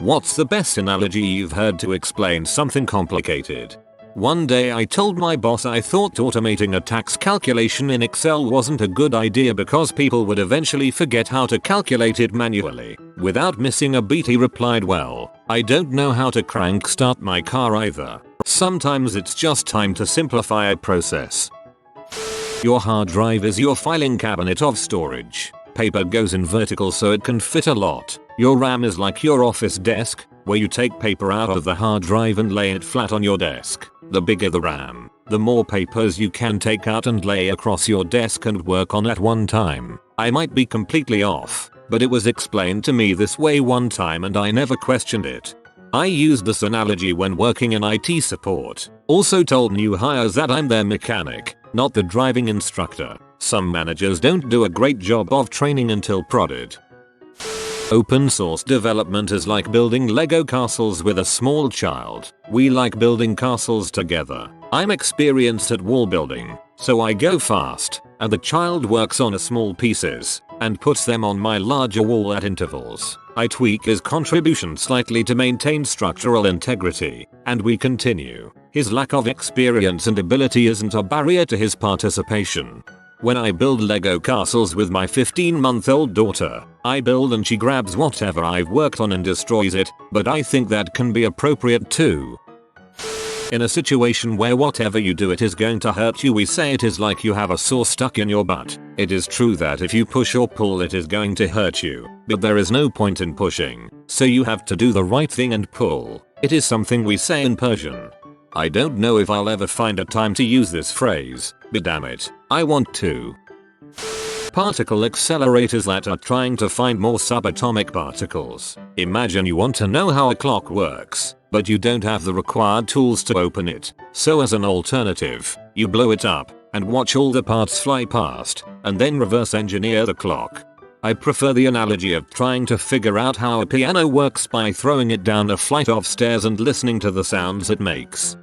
What's the best analogy you've heard to explain something complicated? One day I told my boss I thought automating a tax calculation in Excel wasn't a good idea because people would eventually forget how to calculate it manually. Without missing a beat he replied, well, I don't know how to crank start my car either. Sometimes it's just time to simplify a process. Your hard drive is your filing cabinet of storage. Paper goes in vertical so it can fit a lot. Your RAM is like your office desk, where you take paper out of the hard drive and lay it flat on your desk. The bigger the RAM, the more papers you can take out and lay across your desk and work on at one time. I might be completely off, but it was explained to me this way one time and I never questioned it. I used this analogy when working in IT support. Also told new hires that I'm their mechanic, not the driving instructor. Some managers don't do a great job of training until prodded. Open source development is like building Lego castles with a small child. We like building castles together. I'm experienced at wall building, so I go fast, and the child works on small pieces, and puts them on my larger wall at intervals. I tweak his contribution slightly to maintain structural integrity, and we continue. His lack of experience and ability isn't a barrier to his participation. When I build Lego castles with my 15-month-old daughter, I build and she grabs whatever I've worked on and destroys it, but I think that can be appropriate too. In a situation where whatever you do it is going to hurt you, we say it is like you have a saw stuck in your butt. It is true that if you push or pull it is going to hurt you, but there is no point in pushing, so you have to do the right thing and pull. It is something we say in Persian. I don't know if I'll ever find a time to use this phrase, but damn it, I want to. Particle accelerators that are trying to find more subatomic particles. Imagine you want to know how a clock works, but you don't have the required tools to open it. So as an alternative, you blow it up and watch all the parts fly past, and then reverse engineer the clock. I prefer the analogy of trying to figure out how a piano works by throwing it down a flight of stairs and listening to the sounds it makes.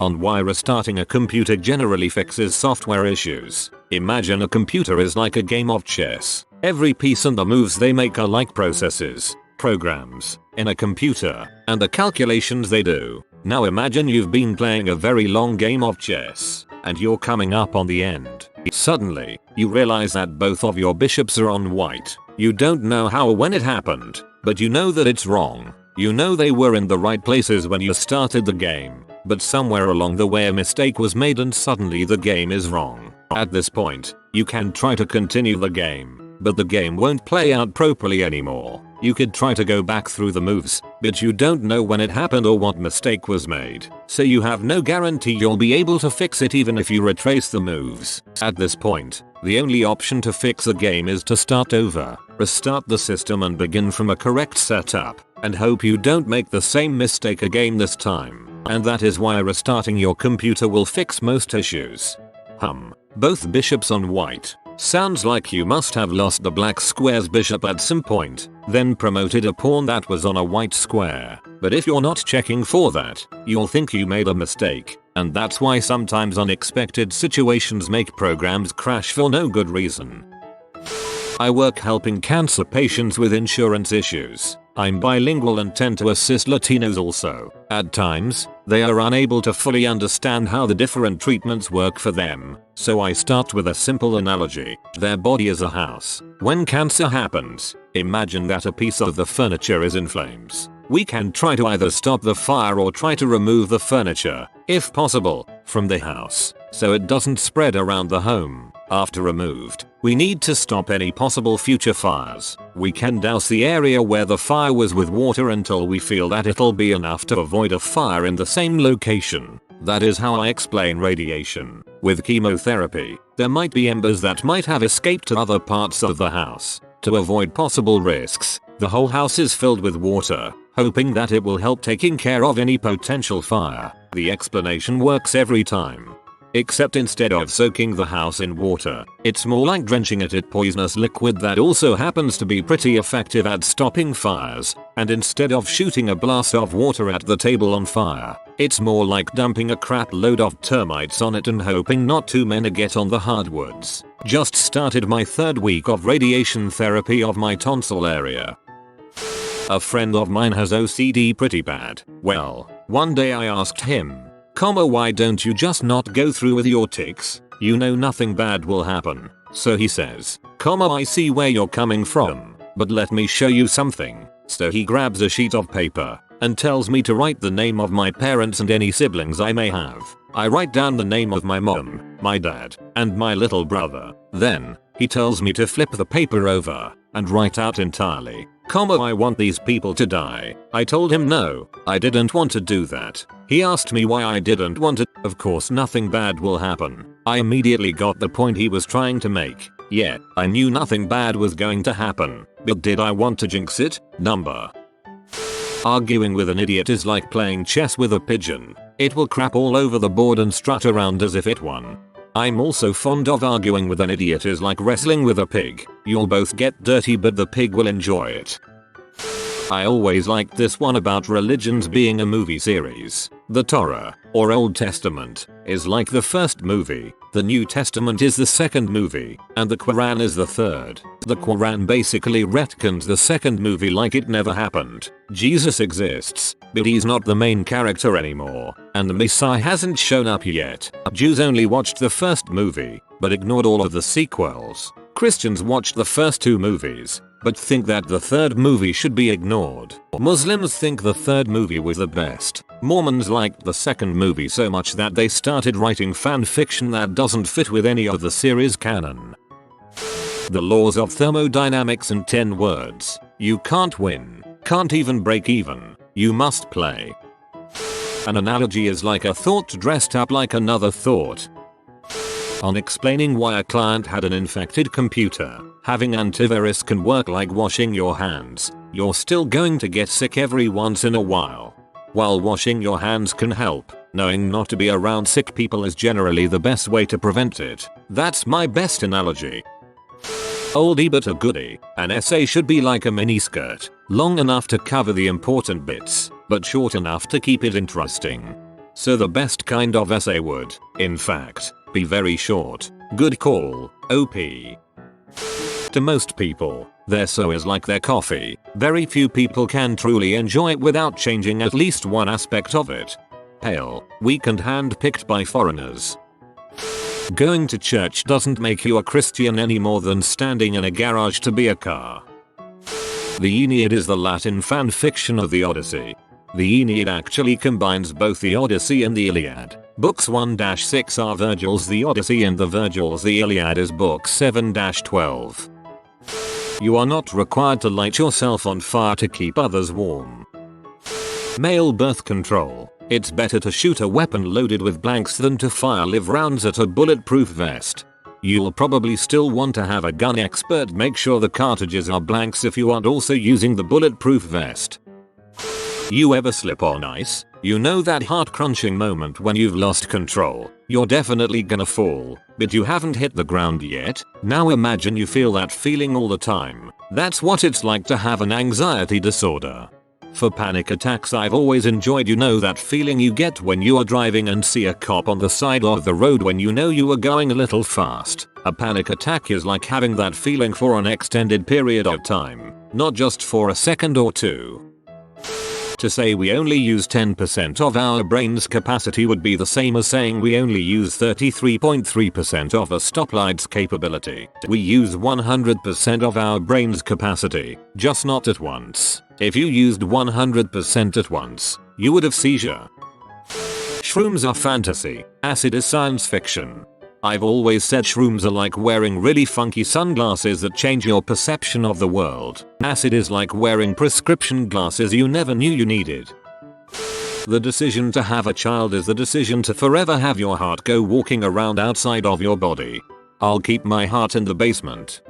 On why restarting a computer generally fixes software issues. Imagine a computer is like a game of chess. Every piece and the moves they make are like processes, programs, in a computer, and the calculations they do. Now imagine you've been playing a very long game of chess, and you're coming up on the end. Suddenly, you realize that both of your bishops are on white. You don't know how or when it happened, but you know that it's wrong. You know they were in the right places when you started the game, but somewhere along the way a mistake was made and suddenly the game is wrong. At this point, you can try to continue the game, but the game won't play out properly anymore. You could try to go back through the moves, but you don't know when it happened or what mistake was made, so you have no guarantee you'll be able to fix it even if you retrace the moves. At this point, the only option to fix the game is to start over, restart the system and begin from a correct setup, and hope you don't make the same mistake again this time. And that is why restarting your computer will fix most issues. Both bishops on white. Sounds like you must have lost the black square's bishop at some point, then promoted a pawn that was on a white square. But if you're not checking for that, you'll think you made a mistake, and that's why sometimes unexpected situations make programs crash for no good reason. I work helping cancer patients with insurance issues. I'm bilingual and tend to assist Latinos also. At times, they are unable to fully understand how the different treatments work for them, so I start with a simple analogy. Their body is a house. When cancer happens, imagine that a piece of the furniture is in flames. We can try to either stop the fire or try to remove the furniture, if possible, from the house, so it doesn't spread around the home. After removed, we need to stop any possible future fires. We can douse the area where the fire was with water until we feel that it'll be enough to avoid a fire in the same location. That is how I explain radiation. With chemotherapy, there might be embers that might have escaped to other parts of the house. To avoid possible risks, the whole house is filled with water, hoping that it will help taking care of any potential fire. The explanation works every time. Except instead of soaking the house in water, it's more like drenching it in poisonous liquid that also happens to be pretty effective at stopping fires, and instead of shooting a blast of water at the table on fire, it's more like dumping a crap load of termites on it and hoping not too many get on the hardwoods. Just started my 3rd week of radiation therapy of my tonsil area. A friend of mine has OCD pretty bad. Well, one day I asked him, why don't you just not go through with your tics? You know nothing bad will happen. So he says, I see where you're coming from, but let me show you something. So he grabs a sheet of paper and tells me to write the name of my parents and any siblings I may have. I write down the name of my mom, my dad, and my little brother. Then, he tells me to flip the paper over and write out entirely, I want these people to die. I told him no, I didn't want to do that. He asked me why I didn't want to. Of course nothing bad will happen. I immediately got the point he was trying to make. Yeah, I knew nothing bad was going to happen, but did I want to jinx it? Number. Arguing with an idiot is like playing chess with a pigeon. It will crap all over the board and strut around as if it won. I'm also fond of arguing with an idiot is like wrestling with a pig. You'll both get dirty but the pig will enjoy it. I always liked this one about religions being a movie series. The Torah, or Old Testament, is like the first movie, the New Testament is the second movie, and the Quran is the third. The Quran basically retcons the second movie like it never happened. Jesus exists, but he's not the main character anymore, and the Messiah hasn't shown up yet. Jews only watched the first movie, but ignored all of the sequels. Christians watched the first two movies, but think that the third movie should be ignored. Muslims think the third movie was the best. Mormons liked the second movie so much that they started writing fan fiction that doesn't fit with any of the series canon. The laws of thermodynamics in 10 words. You can't win. Can't even break even. You must play. An analogy is like a thought dressed up like another thought. On explaining why a client had an infected computer, having antivirus can work like washing your hands. You're still going to get sick every once in a while. While washing your hands can help, knowing not to be around sick people is generally the best way to prevent it. That's my best analogy. Oldie but a goodie. An essay should be like a miniskirt, long enough to cover the important bits, but short enough to keep it interesting. So the best kind of essay would, in fact, be very short. Good call, OP. To most people, their so is like their coffee. Very few people can truly enjoy it without changing at least one aspect of it. Pale, weak and hand-picked by foreigners. Going to church doesn't make you a Christian any more than standing in a garage to be a car. The Aeneid is the Latin fan fiction of the Odyssey. The Aeneid actually combines both the Odyssey and the Iliad. Books 1-6 are Virgil's The Odyssey and the Virgil's The Iliad is book 7-12. You are not required to light yourself on fire to keep others warm. Male birth control. It's better to shoot a weapon loaded with blanks than to fire live rounds at a bulletproof vest. You'll probably still want to have a gun expert make sure the cartridges are blanks if you aren't also using the bulletproof vest. You ever slip on ice? You know that heart-crunching moment when you've lost control. You're definitely gonna fall, but you haven't hit the ground yet. Now imagine you feel that feeling all the time. That's what it's like to have an anxiety disorder. For panic attacks I've always enjoyed that feeling you get when you are driving and see a cop on the side of the road when you know you are going a little fast. A panic attack is like having that feeling for an extended period of time, not just for a second or two. To say we only use 10% of our brain's capacity would be the same as saying we only use 33.3% of a stoplight's capability. We use 100% of our brain's capacity, just not at once. If you used 100% at once, you would have seizure. Shrooms are fantasy, acid is science fiction. I've always said shrooms are like wearing really funky sunglasses that change your perception of the world. Acid is like wearing prescription glasses you never knew you needed. The decision to have a child is the decision to forever have your heart go walking around outside of your body. I'll keep my heart in the basement.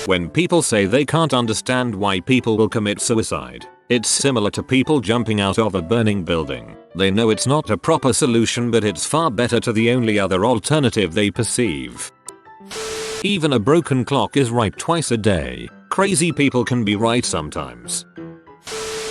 When people say they can't understand why people will commit suicide, it's similar to people jumping out of a burning building. They know it's not a proper solution, but it's far better to the only other alternative they perceive. Even a broken clock is right twice a day. Crazy people can be right sometimes.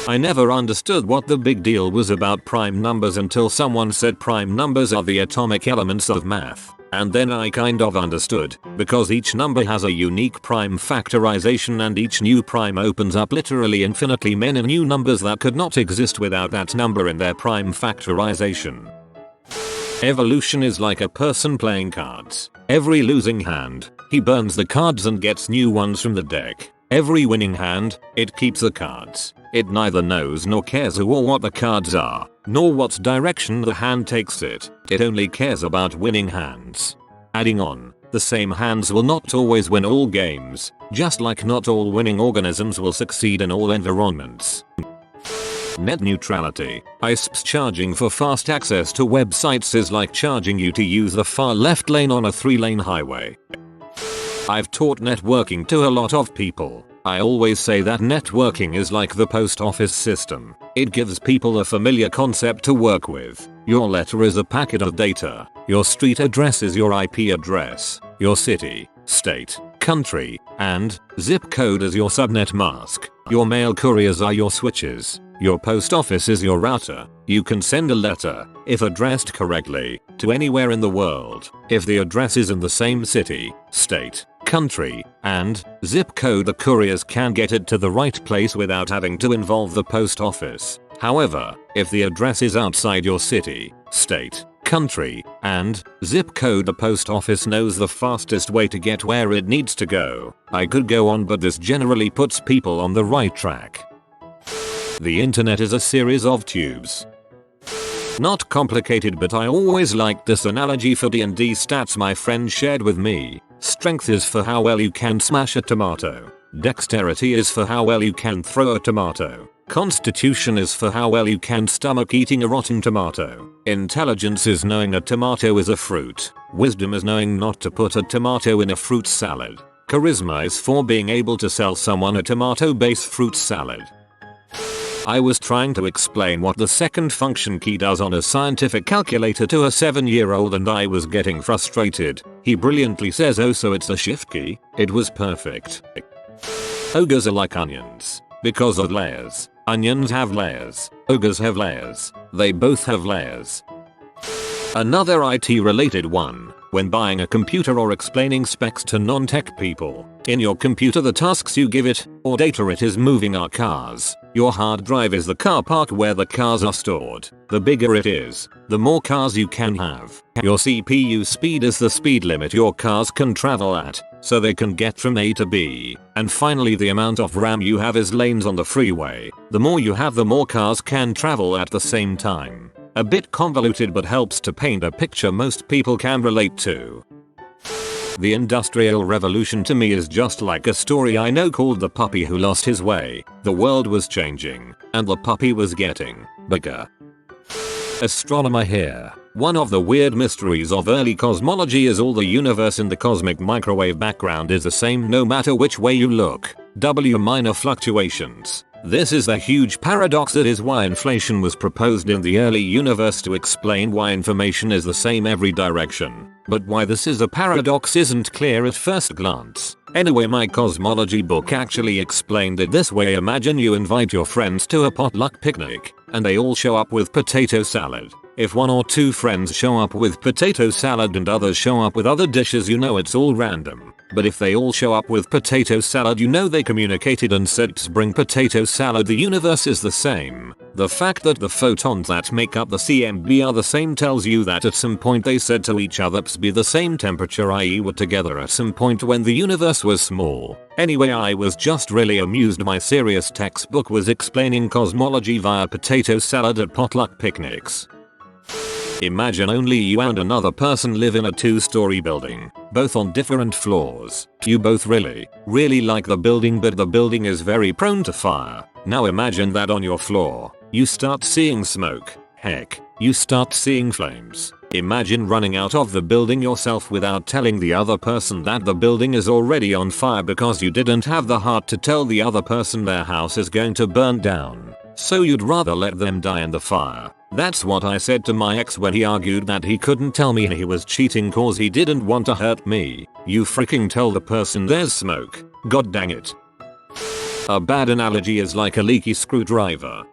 I never understood what the big deal was about prime numbers until someone said prime numbers are the atomic elements of math. And then I kind of understood, because each number has a unique prime factorization and each new prime opens up literally infinitely many new numbers that could not exist without that number in their prime factorization. Evolution is like a person playing cards. Every losing hand, he burns the cards and gets new ones from the deck. Every winning hand, it keeps the cards. It neither knows nor cares who or what the cards are, nor what direction the hand takes it. It only cares about winning hands. Adding on, the same hands will not always win all games, just like not all winning organisms will succeed in all environments. Net neutrality. ISPs charging for fast access to websites is like charging you to use the far left lane on a 3-lane highway. I've taught networking to a lot of people. I always say that networking is like the post office system. It gives people a familiar concept to work with. Your letter is a packet of data. Your street address is your IP address. Your city, state, country, and zip code is your subnet mask. Your mail couriers are your switches. Your post office is your router. You can send a letter, if addressed correctly, to anywhere in the world. If the address is in the same city, state, country, and zip code, the couriers can get it to the right place without having to involve the post office. However, if the address is outside your city, state, country, and zip code, the post office knows the fastest way to get where it needs to go. I could go on, but this generally puts people on the right track. The internet is a series of tubes. Not complicated, but I always liked this analogy for D&D stats my friend shared with me. Strength is for how well you can smash a tomato. Dexterity is for how well you can throw a tomato. Constitution is for how well you can stomach eating a rotten tomato. Intelligence is knowing a tomato is a fruit. Wisdom is knowing not to put a tomato in a fruit salad. Charisma is for being able to sell someone a tomato-based fruit salad. I was trying to explain what the second function key does on a scientific calculator to a 7-year-old and I was getting frustrated. He brilliantly says, "Oh, so it's a shift key?" It was perfect. Ogres are like onions. Because of layers. Onions have layers. Ogres have layers. They both have layers. Another IT related one. When buying a computer or explaining specs to non-tech people, in your computer the tasks you give it, or data it is moving, are cars. Your hard drive is the car park where the cars are stored. The bigger it is, the more cars you can have. Your CPU speed is the speed limit your cars can travel at, so they can get from A to B. And finally, the amount of RAM you have is lanes on the freeway. The more you have, the more cars can travel at the same time. A bit convoluted, but helps to paint a picture most people can relate to. The Industrial Revolution to me is just like a story I know called The Puppy Who Lost His Way. The world was changing, and the puppy was getting bigger. Astronomer here. One of the weird mysteries of early cosmology is all the universe in the cosmic microwave background is the same no matter which way you look. W minor fluctuations. This is the huge paradox that is why inflation was proposed in the early universe, to explain why information is the same every direction. But why this is a paradox isn't clear at first glance. Anyway, my cosmology book actually explained it this way. Imagine you invite your friends to a potluck picnic, and they all show up with potato salad. If one or two friends show up with potato salad and others show up with other dishes, you know it's all random. But if they all show up with potato salad, you know they communicated and said to bring potato salad. The universe is the same. The fact that the photons that make up the CMB are the same tells you that at some point they said to each other, "Ps, be the same temperature," i.e. were together at some point when the universe was small. Anyway, I was just really amused my serious textbook was explaining cosmology via potato salad at potluck picnics. Imagine only you and another person live in a 2-story building, both on different floors. You both really like the building, but the building is very prone to fire. Now imagine that on your floor, you start seeing smoke. Heck, you start seeing flames. Imagine running out of the building yourself without telling the other person that the building is already on fire because you didn't have the heart to tell the other person their house is going to burn down. So you'd rather let them die in the fire. That's what I said to my ex when he argued that he couldn't tell me he was cheating cause he didn't want to hurt me. You freaking tell the person there's smoke. God dang it. A bad analogy is like a leaky screwdriver.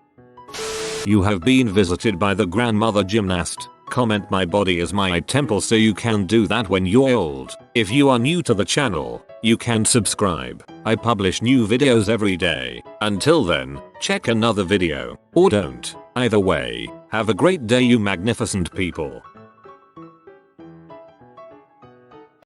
You have been visited by the grandmother gymnast. Comment my body is my temple so you can do that when you're old. If you are new to the channel, you can subscribe. I publish new videos every day. Until then, check another video. Or don't. Either way, have a great day you magnificent people.